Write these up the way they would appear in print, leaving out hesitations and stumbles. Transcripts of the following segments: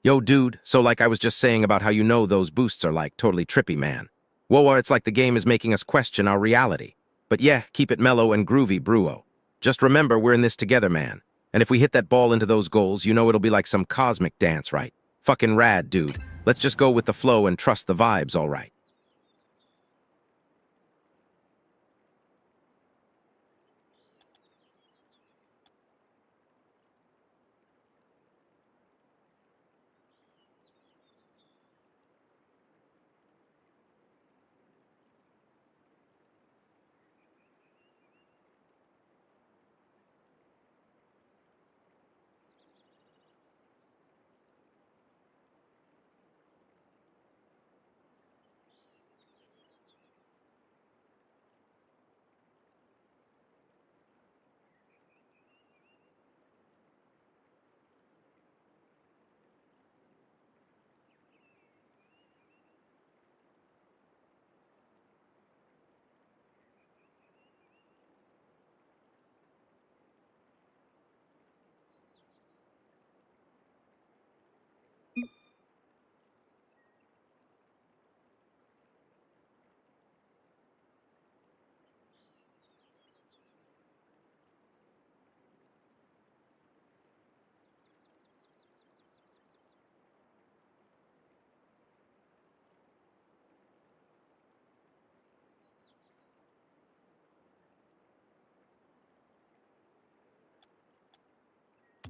Yo, dude, so like I was just saying about how those boosts are like totally trippy, man. Whoa, it's like the game is making us question our reality. But yeah, keep it mellow and groovy, bruo. Just remember we're in this together, man. And if we hit that ball into those goals, it'll be like some cosmic dance, right? Fucking rad, dude. Let's just go with the flow and trust the vibes, all right.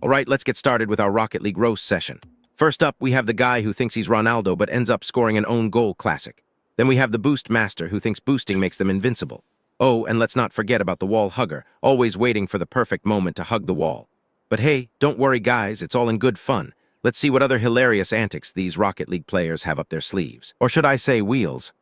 All right, let's get started with our Rocket League roast session. First up, we have the guy who thinks he's Ronaldo but ends up scoring an own goal classic. Then we have the boost master who thinks boosting makes them invincible. Oh, and let's not forget about the wall hugger, always waiting for the perfect moment to hug the wall. But hey, don't worry guys, it's all in good fun. Let's see what other hilarious antics these Rocket League players have up their sleeves. Or should I say wheels?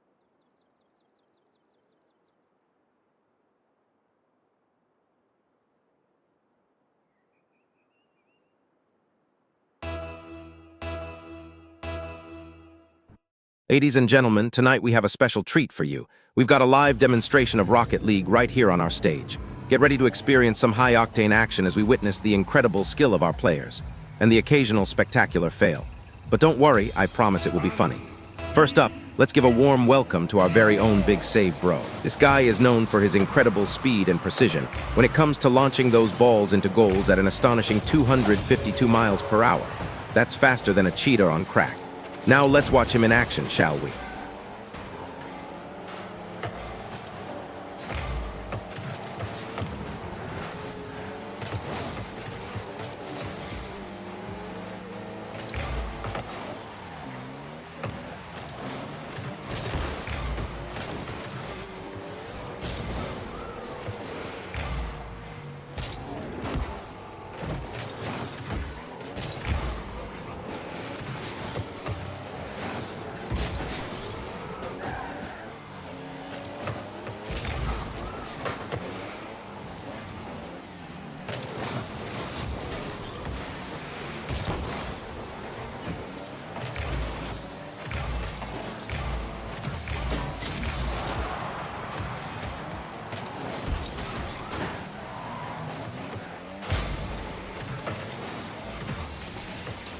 Ladies and gentlemen, tonight we have a special treat for you. We've got a live demonstration of Rocket League right here on our stage. Get ready to experience some high-octane action as we witness the incredible skill of our players, and the occasional spectacular fail. But don't worry, I promise it will be funny. First up, let's give a warm welcome to our very own Big Save Bro. This guy is known for his incredible speed and precision when it comes to launching those balls into goals at an astonishing 252 miles per hour. That's faster than a cheetah on crack. Now let's watch him in action, shall we?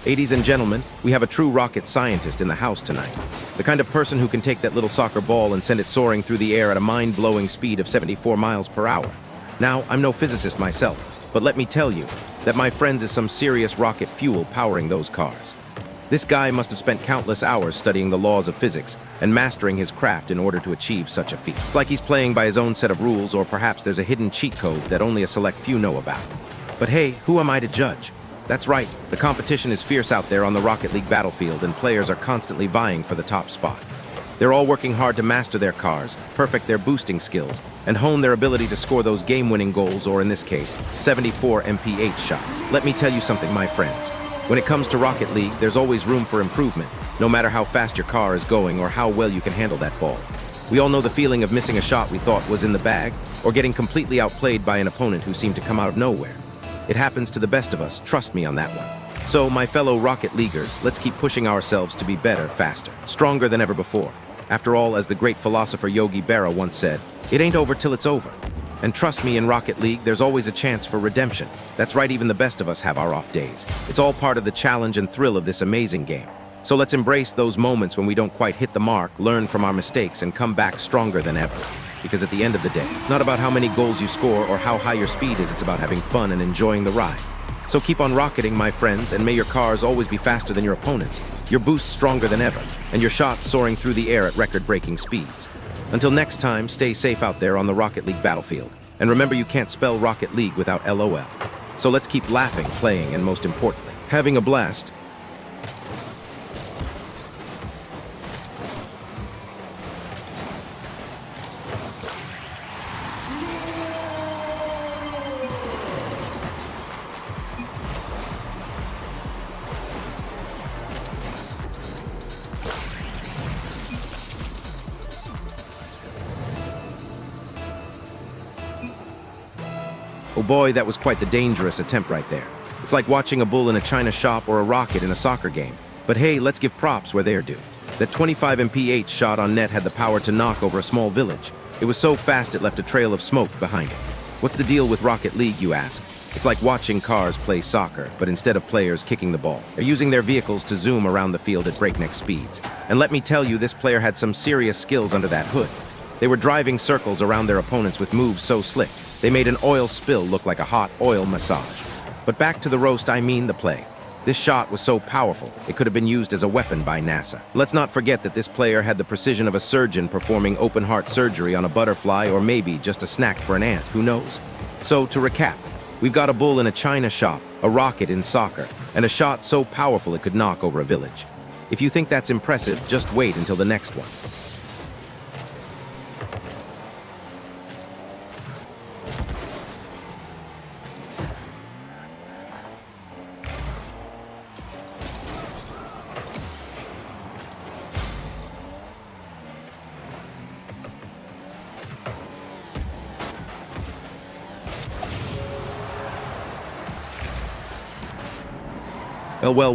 Ladies and gentlemen, we have a true rocket scientist in the house tonight. The kind of person who can take that little soccer ball and send it soaring through the air at a mind-blowing speed of 74 miles per hour. Now, I'm no physicist myself, but let me tell you that my friends is some serious rocket fuel powering those cars. This guy must have spent countless hours studying the laws of physics and mastering his craft in order to achieve such a feat. It's like he's playing by his own set of rules, or perhaps there's a hidden cheat code that only a select few know about. But hey, who am I to judge? That's right, the competition is fierce out there on the Rocket League battlefield, and players are constantly vying for the top spot. They're all working hard to master their cars, perfect their boosting skills, and hone their ability to score those game-winning goals, or in this case, 74 MPH shots. Let me tell you something, my friends. When it comes to Rocket League, there's always room for improvement, no matter how fast your car is going or how well you can handle that ball. We all know the feeling of missing a shot we thought was in the bag, or getting completely outplayed by an opponent who seemed to come out of nowhere. It happens to the best of us, trust me on that one. So, my fellow Rocket Leaguers, let's keep pushing ourselves to be better, faster, stronger than ever before. After all, as the great philosopher Yogi Berra once said, it ain't over till it's over. And trust me, in Rocket League, there's always a chance for redemption. That's right, even the best of us have our off days. It's all part of the challenge and thrill of this amazing game. So let's embrace those moments when we don't quite hit the mark, learn from our mistakes, and come back stronger than ever. Because at the end of the day, it's not about how many goals you score or how high your speed is, it's about having fun and enjoying the ride. So keep on rocketing, my friends, and may your cars always be faster than your opponents, your boosts stronger than ever, and your shots soaring through the air at record-breaking speeds. Until next time, stay safe out there on the Rocket League battlefield. And remember, you can't spell Rocket League without LOL. So let's keep laughing, playing, and most importantly, having a blast. Oh boy, that was quite the dangerous attempt right there. It's like watching a bull in a china shop or a rocket in a soccer game. But hey, let's give props where they're due. That 25 mph shot on net had the power to knock over a small village. It was so fast it left a trail of smoke behind it. What's the deal with Rocket League, you ask? It's like watching cars play soccer, but instead of players kicking the ball, they're using their vehicles to zoom around the field at breakneck speeds. And let me tell you, this player had some serious skills under that hood. They were driving circles around their opponents with moves so slick, they made an oil spill look like a hot oil massage. But back to the roast, I mean the play. This shot was so powerful, it could have been used as a weapon by NASA. Let's not forget that this player had the precision of a surgeon performing open-heart surgery on a butterfly, or maybe just a snack for an ant, who knows? So, to recap, we've got a bull in a china shop, a rocket in soccer, and a shot so powerful it could knock over a village. If you think that's impressive, just wait until the next one.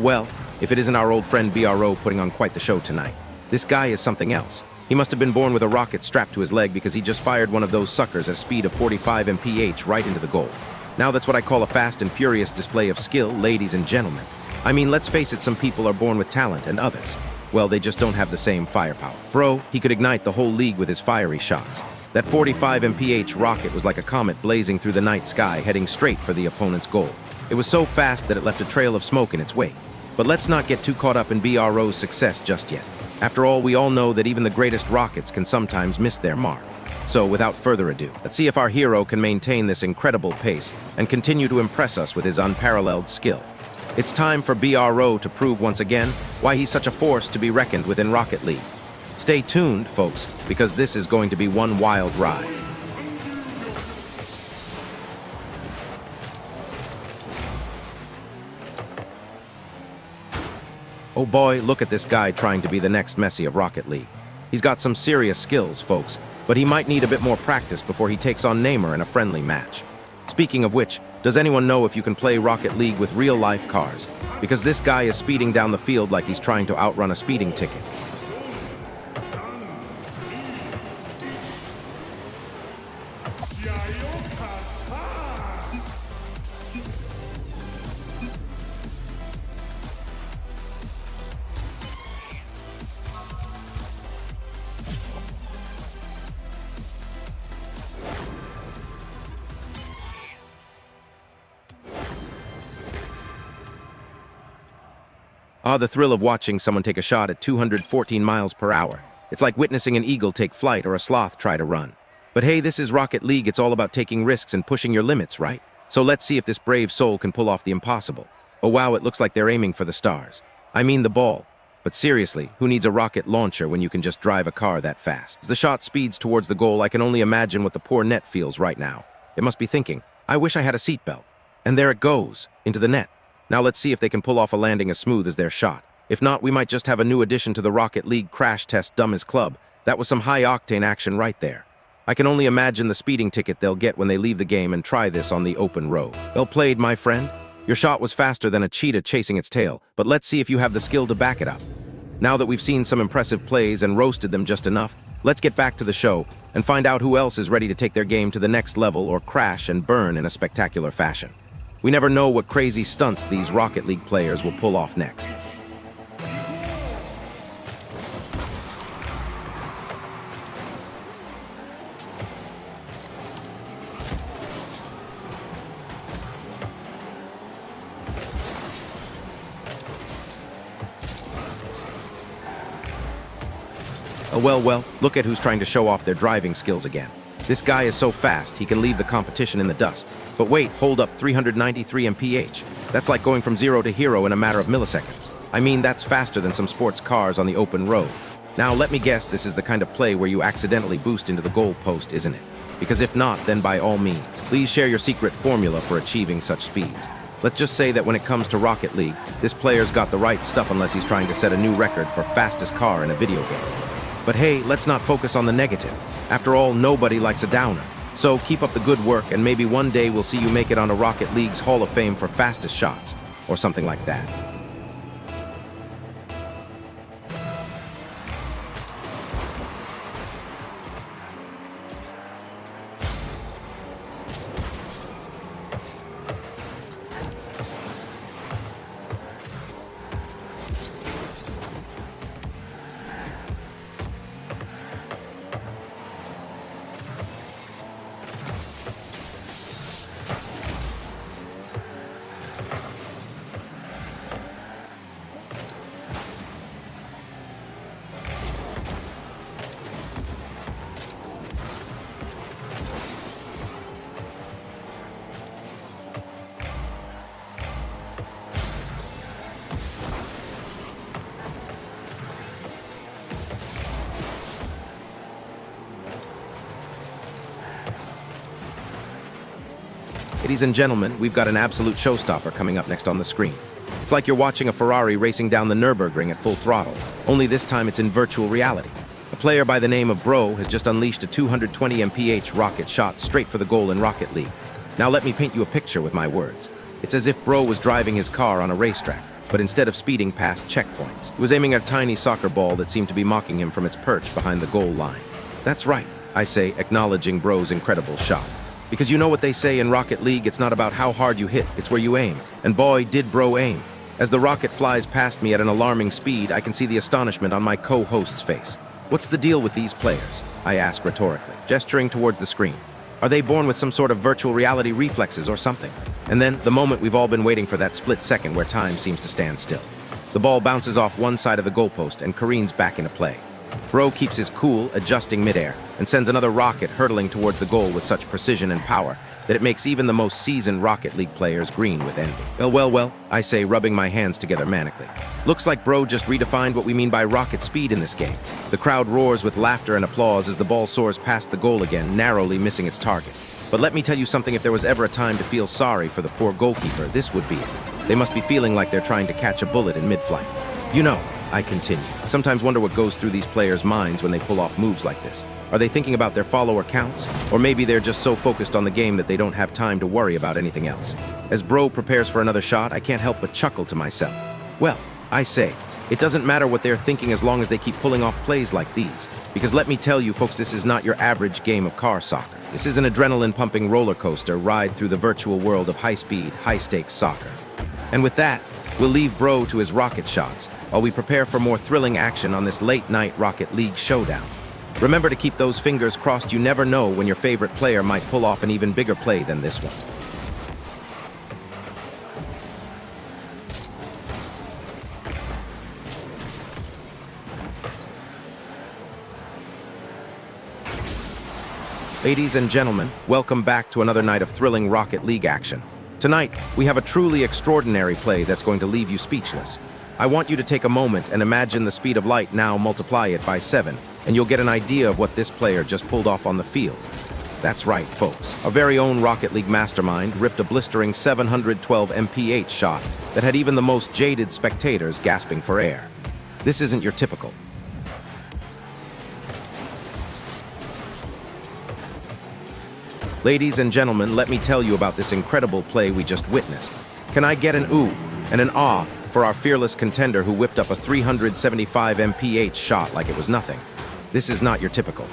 Well, if it isn't our old friend BRO putting on quite the show tonight. This guy is something else. He must have been born with a rocket strapped to his leg because he just fired one of those suckers at a speed of 45 mph right into the goal. Now that's what I call a fast and furious display of skill, ladies and gentlemen. I mean, let's face it, some people are born with talent and others, well, they just don't have the same firepower. Bro, he could ignite the whole league with his fiery shots. That 45 mph rocket was like a comet blazing through the night sky, heading straight for the opponent's goal. It was so fast that it left a trail of smoke in its wake. But let's not get too caught up in BRO's success just yet. After all, we all know that even the greatest rockets can sometimes miss their mark. So without further ado, let's see if our hero can maintain this incredible pace and continue to impress us with his unparalleled skill. It's time for BRO to prove once again why he's such a force to be reckoned with in Rocket League. Stay tuned, folks, because this is going to be one wild ride. Oh boy, look at this guy trying to be the next Messi of Rocket League. He's got some serious skills, folks, but he might need a bit more practice before he takes on Neymar in a friendly match. Speaking of which, does anyone know if you can play Rocket League with real-life cars? Because this guy is speeding down the field like he's trying to outrun a speeding ticket. Ah, the thrill of watching someone take a shot at 214 miles per hour. It's like witnessing an eagle take flight or a sloth try to run. But hey, this is Rocket League. It's all about taking risks and pushing your limits, right? So let's see if this brave soul can pull off the impossible. Oh wow, it looks like they're aiming for the stars. I mean the ball. But seriously, who needs a rocket launcher when you can just drive a car that fast? As the shot speeds towards the goal, I can only imagine what the poor net feels right now. It must be thinking, I wish I had a seatbelt. And there it goes, into the net. Now let's see if they can pull off a landing as smooth as their shot. If not, we might just have a new addition to the Rocket League crash test dumbest club. That was some high-octane action right there. I can only imagine the speeding ticket they'll get when they leave the game and try this on the open road. Well played, my friend. Your shot was faster than a cheetah chasing its tail, but let's see if you have the skill to back it up. Now that we've seen some impressive plays and roasted them just enough, let's get back to the show. and find out who else is ready to take their game to the next level or crash and burn in a spectacular fashion. We never know what crazy stunts these Rocket League players will pull off next. Oh, well, look at who's trying to show off their driving skills again. This guy is so fast, he can leave the competition in the dust. But wait, hold up, 393 mph. That's like going from 0 to hero in a matter of milliseconds. I mean, that's faster than some sports cars on the open road. Now, let me guess this is the kind of play where you accidentally boost into the goal post, isn't it? Because if not, then by all means, please share your secret formula for achieving such speeds. Let's just say that when it comes to Rocket League, this player's got the right stuff unless he's trying to set a new record for fastest car in a video game. But hey, let's not focus on the negative. After all, nobody likes a downer. So keep up the good work, and maybe one day we'll see you make it onto Rocket League's Hall of Fame for fastest shots, or something like that. Ladies and gentlemen, we've got an absolute showstopper coming up next on the screen. It's like you're watching a Ferrari racing down the Nürburgring at full throttle, only this time it's in virtual reality. A player by the name of Bro has just unleashed a 220 mph rocket shot straight for the goal in Rocket League. Now let me paint you a picture with my words. It's as if Bro was driving his car on a racetrack, but instead of speeding past checkpoints, he was aiming at a tiny soccer ball that seemed to be mocking him from its perch behind the goal line. That's right, I say, acknowledging Bro's incredible shot. Because you know what they say in Rocket League, it's not about how hard you hit, it's where you aim. And boy, did Bro aim. As the rocket flies past me at an alarming speed, I can see the astonishment on my co-host's face. What's the deal with these players? I ask rhetorically, gesturing towards the screen. Are they born with some sort of virtual reality reflexes or something? And then, the moment we've all been waiting for, that split second where time seems to stand still. The ball bounces off one side of the goalpost and careens back into play. Bro keeps his cool, adjusting midair, and sends another rocket hurtling towards the goal with such precision and power that it makes even the most seasoned Rocket League players green with envy. Well, I say, rubbing my hands together manically. Looks like Bro just redefined what we mean by rocket speed in this game. The crowd roars with laughter and applause as the ball soars past the goal again, narrowly missing its target. But let me tell you something, if there was ever a time to feel sorry for the poor goalkeeper, this would be it. They must be feeling like they're trying to catch a bullet in mid-flight. You know, I continue. I sometimes wonder what goes through these players' minds when they pull off moves like this. Are they thinking about their follower counts? Or maybe they're just so focused on the game that they don't have time to worry about anything else. As Bro prepares for another shot, I can't help but chuckle to myself. Well, I say, it doesn't matter what they're thinking as long as they keep pulling off plays like these. Because let me tell you folks, this is not your average game of car soccer. This is an adrenaline-pumping roller coaster ride through the virtual world of high-speed, high-stakes soccer. And with that, we'll leave Bro to his rocket shots while we prepare for more thrilling action on this late-night Rocket League showdown. Remember to keep those fingers crossed. You never know when your favorite player might pull off an even bigger play than this one. Ladies and gentlemen, welcome back to another night of thrilling Rocket League action. Tonight, we have a truly extraordinary play that's going to leave you speechless. I want you to take a moment and imagine the speed of light, now multiply it by 7, and you'll get an idea of what this player just pulled off on the field. That's right, folks. Our very own Rocket League mastermind ripped a blistering 712 mph shot that had even the most jaded spectators gasping for air. This isn't your typical. Ladies and gentlemen, let me tell you about this incredible play we just witnessed. Can I get an ooh and an ah for our fearless contender who whipped up a 375 mph shot like it was nothing? This is not your typical.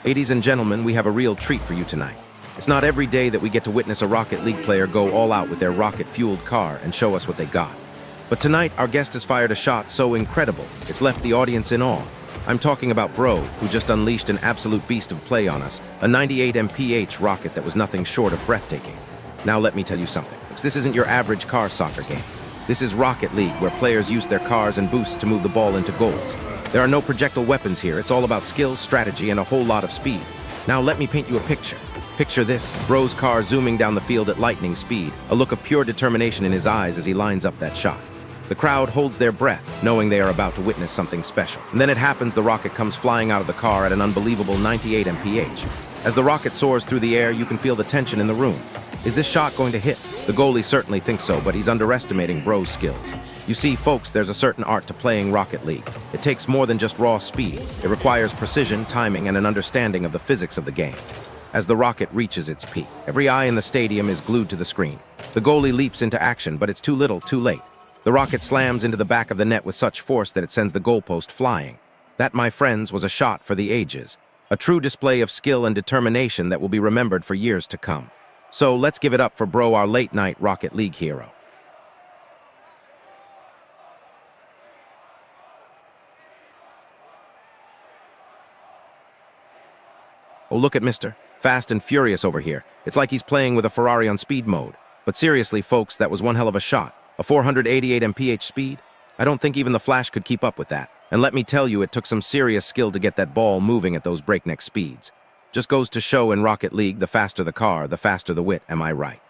Ladies and gentlemen, we have a real treat for you tonight. It's not every day that we get to witness a Rocket League player go all out with their rocket-fueled car and show us what they got. But tonight, our guest has fired a shot so incredible, it's left the audience in awe. I'm talking about Bro, who just unleashed an absolute beast of play on us, a 98 mph rocket that was nothing short of breathtaking. Now let me tell you something. This isn't your average car soccer game. This is Rocket League, where players use their cars and boosts to move the ball into goals. There are no projectile weapons here. It's all about skill, strategy, and a whole lot of speed. Now let me paint you a picture. Picture this, Bro's car zooming down the field at lightning speed, a look of pure determination in his eyes as he lines up that shot. The crowd holds their breath, knowing they are about to witness something special. And then it happens, the rocket comes flying out of the car at an unbelievable 98 mph. As the rocket soars through the air, you can feel the tension in the room. Is this shot going to hit? The goalie certainly thinks so, but he's underestimating Bro's skills. You see, folks, there's a certain art to playing Rocket League. It takes more than just raw speed. It requires precision, timing, and an understanding of the physics of the game. As the rocket reaches its peak, every eye in the stadium is glued to the screen. The goalie leaps into action, but it's too little, too late. The rocket slams into the back of the net with such force that it sends the goalpost flying. That, my friends, was a shot for the ages. A true display of skill and determination that will be remembered for years to come. So let's give it up for Bro, our late-night Rocket League hero. Oh, look at Mr. Fast and Furious over here. It's like he's playing with a Ferrari on speed mode. But seriously, folks, that was one hell of a shot. A 488 mph speed? I don't think even the Flash could keep up with that. And let me tell you, it took some serious skill to get that ball moving at those breakneck speeds. Just goes to show in Rocket League, the faster the car, the faster the wit, am I right?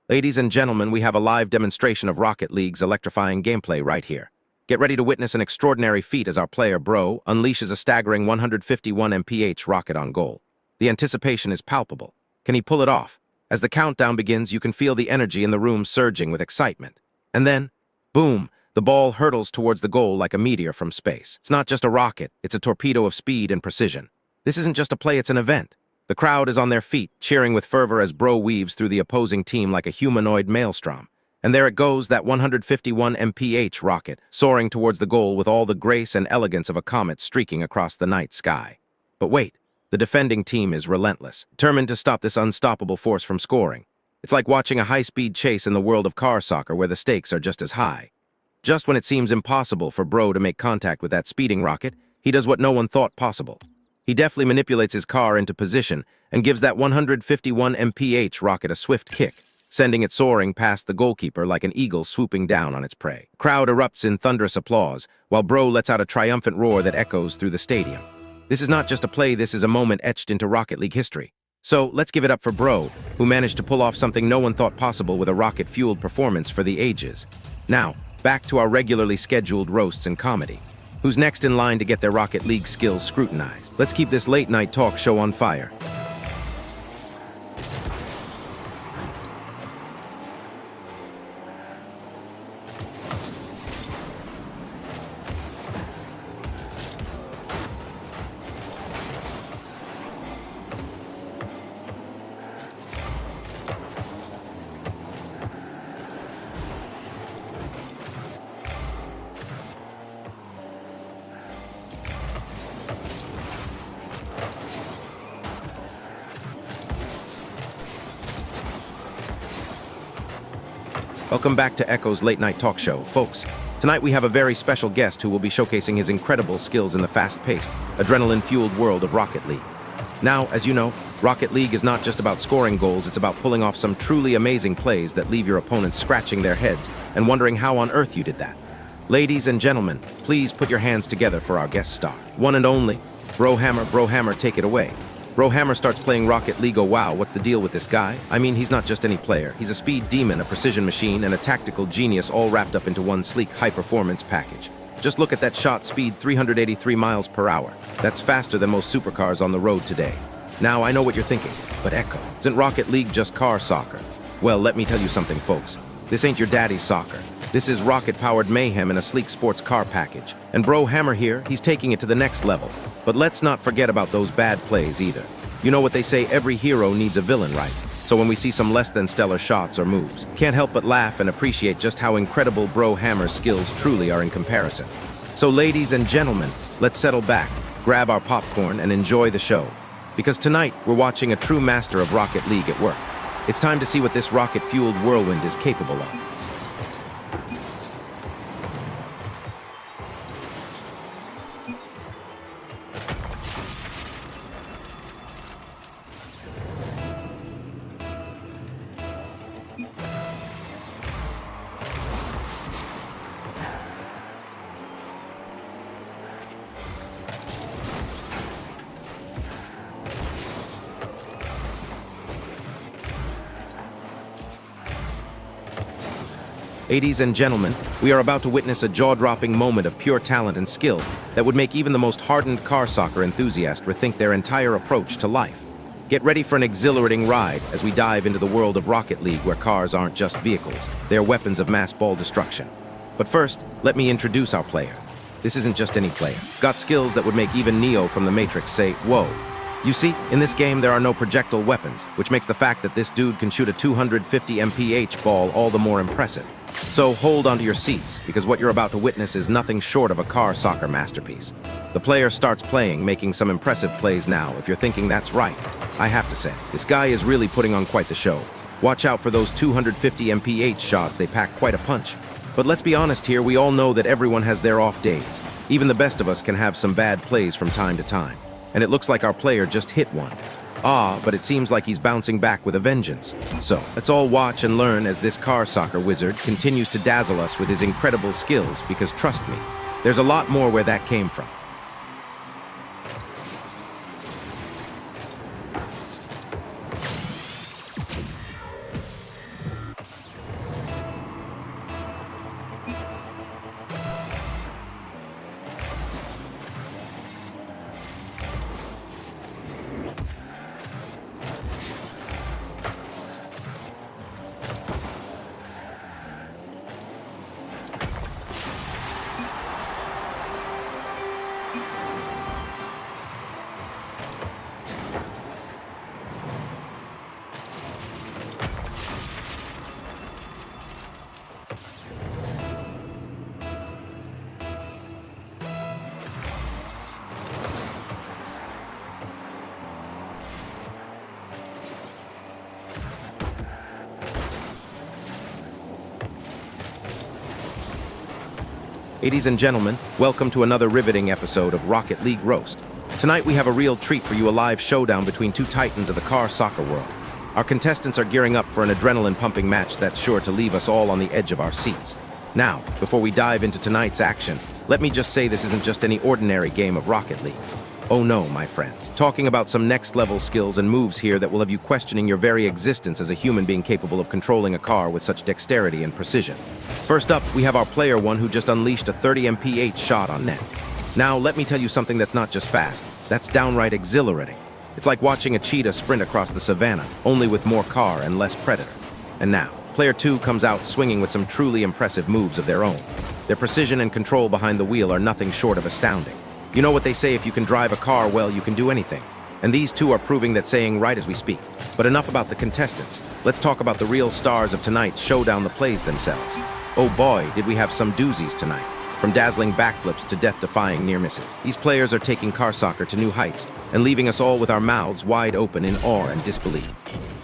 Ladies and gentlemen, we have a live demonstration of Rocket League's electrifying gameplay right here. Get ready to witness an extraordinary feat as our player, Bro, unleashes a staggering 151 mph rocket on goal. The anticipation is palpable. Can he pull it off? As the countdown begins, you can feel the energy in the room surging with excitement. And then, boom, the ball hurtles towards the goal like a meteor from space. It's not just a rocket, it's a torpedo of speed and precision. This isn't just a play, it's an event. The crowd is on their feet, cheering with fervor as Bro weaves through the opposing team like a humanoid maelstrom. And there it goes, that 151 mph rocket, soaring towards the goal with all the grace and elegance of a comet streaking across the night sky. But wait, the defending team is relentless, determined to stop this unstoppable force from scoring. It's like watching a high-speed chase in the world of car soccer where the stakes are just as high. Just when it seems impossible for Bro to make contact with that speeding rocket, he does what no one thought possible. He deftly manipulates his car into position and gives that 151 mph rocket a swift kick, sending it soaring past the goalkeeper like an eagle swooping down on its prey. The crowd erupts in thunderous applause, while Bro lets out a triumphant roar that echoes through the stadium. This is not just a play, this is a moment etched into Rocket League history. So let's give it up for Bro, who managed to pull off something no one thought possible with a rocket-fueled performance for the ages. Now, back to our regularly scheduled roasts and comedy. Who's next in line to get their Rocket League skills scrutinized? Let's keep this late-night talk show on fire. Welcome back to Echo's Late Night Talk Show. Folks, tonight we have a very special guest who will be showcasing his incredible skills in the fast-paced, adrenaline-fueled world of Rocket League. Now, as you know, Rocket League is not just about scoring goals, it's about pulling off some truly amazing plays that leave your opponents scratching their heads and wondering how on earth you did that. Ladies and gentlemen, please put your hands together for our guest star. One and only, Bro Hammer, take it away. Bro Hammer starts playing Rocket League. Oh wow, what's the deal with this guy? I mean, he's not just any player. He's a speed demon, a precision machine, and a tactical genius all wrapped up into one sleek, high-performance package. Just look at that shot speed, 383 miles per hour. That's faster than most supercars on the road today. Now, I know what you're thinking, but Echo, isn't Rocket League just car soccer? Well, let me tell you something, folks. This ain't your daddy's soccer. This is rocket-powered mayhem in a sleek sports car package. And Bro Hammer here, he's taking it to the next level. But let's not forget about those bad plays either. You know what they say, every hero needs a villain, right? So when we see some less than stellar shots or moves, can't help but laugh and appreciate just how incredible Bro Hammer's skills truly are in comparison. So ladies and gentlemen, let's settle back, grab our popcorn, and enjoy the show. Because tonight, we're watching a true master of Rocket League at work. It's time to see what this rocket-fueled whirlwind is capable of. Ladies and gentlemen, we are about to witness a jaw-dropping moment of pure talent and skill that would make even the most hardened car soccer enthusiast rethink their entire approach to life. Get ready for an exhilarating ride as we dive into the world of Rocket League, where cars aren't just vehicles, they're weapons of mass ball destruction. But first, let me introduce our player. This isn't just any player. Got skills that would make even Neo from the Matrix say, whoa. You see, in this game there are no projectile weapons, which makes the fact that this dude can shoot a 250 mph ball all the more impressive. So hold onto your seats, because what you're about to witness is nothing short of a car soccer masterpiece. The player starts playing, making some impressive plays now. If you're thinking that's right, I have to say, this guy is really putting on quite the show. Watch out for those 250 mph shots, they pack quite a punch. But let's be honest here, we all know that everyone has their off days. Even the best of us can have some bad plays from time to time. And it looks like our player just hit one. But it seems like he's bouncing back with a vengeance. So, let's all watch and learn as this car soccer wizard continues to dazzle us with his incredible skills, because trust me, there's a lot more where that came from. Ladies and gentlemen, welcome to another riveting episode of Rocket League Roast. Tonight we have a real treat for you, a live showdown between two titans of the car soccer world. Our contestants are gearing up for an adrenaline-pumping match that's sure to leave us all on the edge of our seats. Now, before we dive into tonight's action, let me just say this isn't just any ordinary game of Rocket League. Oh no, my friends. Talking about some next-level skills and moves here that will have you questioning your very existence as a human being capable of controlling a car with such dexterity and precision. First up, we have our player one who just unleashed a 30 mph shot on net. Now, let me tell you something that's not just fast, that's downright exhilarating. It's like watching a cheetah sprint across the savannah, only with more car and less predator. And now, player two comes out swinging with some truly impressive moves of their own. Their precision and control behind the wheel are nothing short of astounding. You know what they say, if you can drive a car well, you can do anything. And these two are proving that saying right as we speak. But enough about the contestants. Let's talk about the real stars of tonight's showdown, the plays themselves. Oh boy, did we have some doozies tonight. From dazzling backflips to death-defying near misses. These players are taking car soccer to new heights and leaving us all with our mouths wide open in awe and disbelief.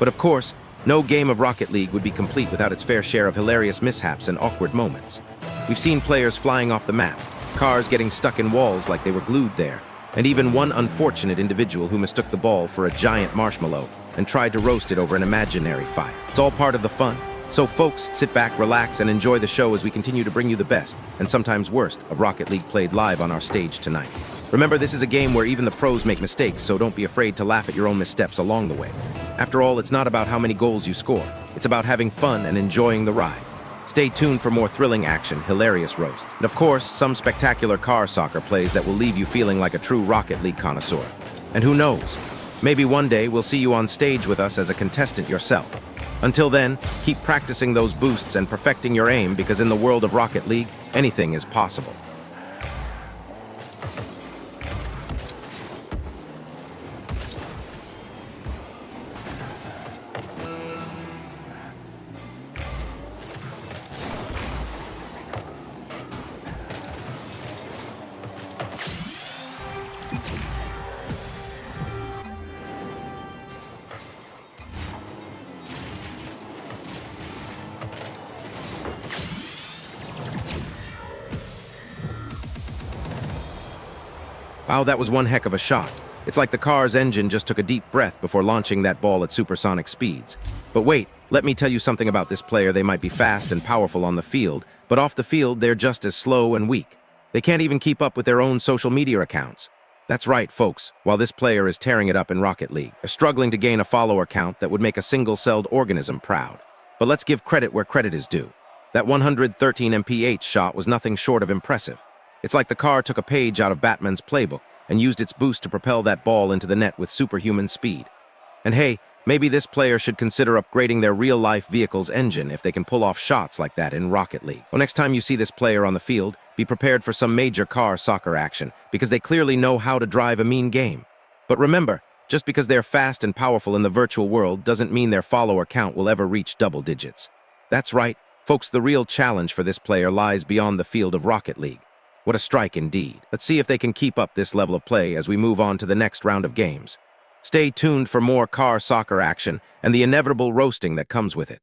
But of course, no game of Rocket League would be complete without its fair share of hilarious mishaps and awkward moments. We've seen players flying off the map, cars getting stuck in walls like they were glued there, and even one unfortunate individual who mistook the ball for a giant marshmallow and tried to roast it over an imaginary fire. It's all part of the fun. So folks, sit back, relax, and enjoy the show as we continue to bring you the best, and sometimes worst, of Rocket League played live on our stage tonight. Remember, this is a game where even the pros make mistakes, so don't be afraid to laugh at your own missteps along the way. After all, it's not about how many goals you score. It's about having fun and enjoying the ride. Stay tuned for more thrilling action, hilarious roasts, and of course, some spectacular car soccer plays that will leave you feeling like a true Rocket League connoisseur. And who knows? Maybe one day we'll see you on stage with us as a contestant yourself. Until then, keep practicing those boosts and perfecting your aim, because in the world of Rocket League, anything is possible. Wow, that was one heck of a shot. It's like the car's engine just took a deep breath before launching that ball at supersonic speeds. But wait, let me tell you something about this player. They might be fast and powerful on the field, but off the field, they're just as slow and weak. They can't even keep up with their own social media accounts. That's right, folks. While this player is tearing it up in Rocket League, they're struggling to gain a follower count that would make a single-celled organism proud. But let's give credit where credit is due. That 113 mph shot was nothing short of impressive. It's like the car took a page out of Batman's playbook and used its boost to propel that ball into the net with superhuman speed. And hey, maybe this player should consider upgrading their real-life vehicle's engine if they can pull off shots like that in Rocket League. Well, next time you see this player on the field, be prepared for some major car soccer action, because they clearly know how to drive a mean game. But remember, just because they're fast and powerful in the virtual world doesn't mean their follower count will ever reach double digits. That's right, folks, the real challenge for this player lies beyond the field of Rocket League. What a strike indeed. Let's see if they can keep up this level of play as we move on to the next round of games. Stay tuned for more car soccer action and the inevitable roasting that comes with it.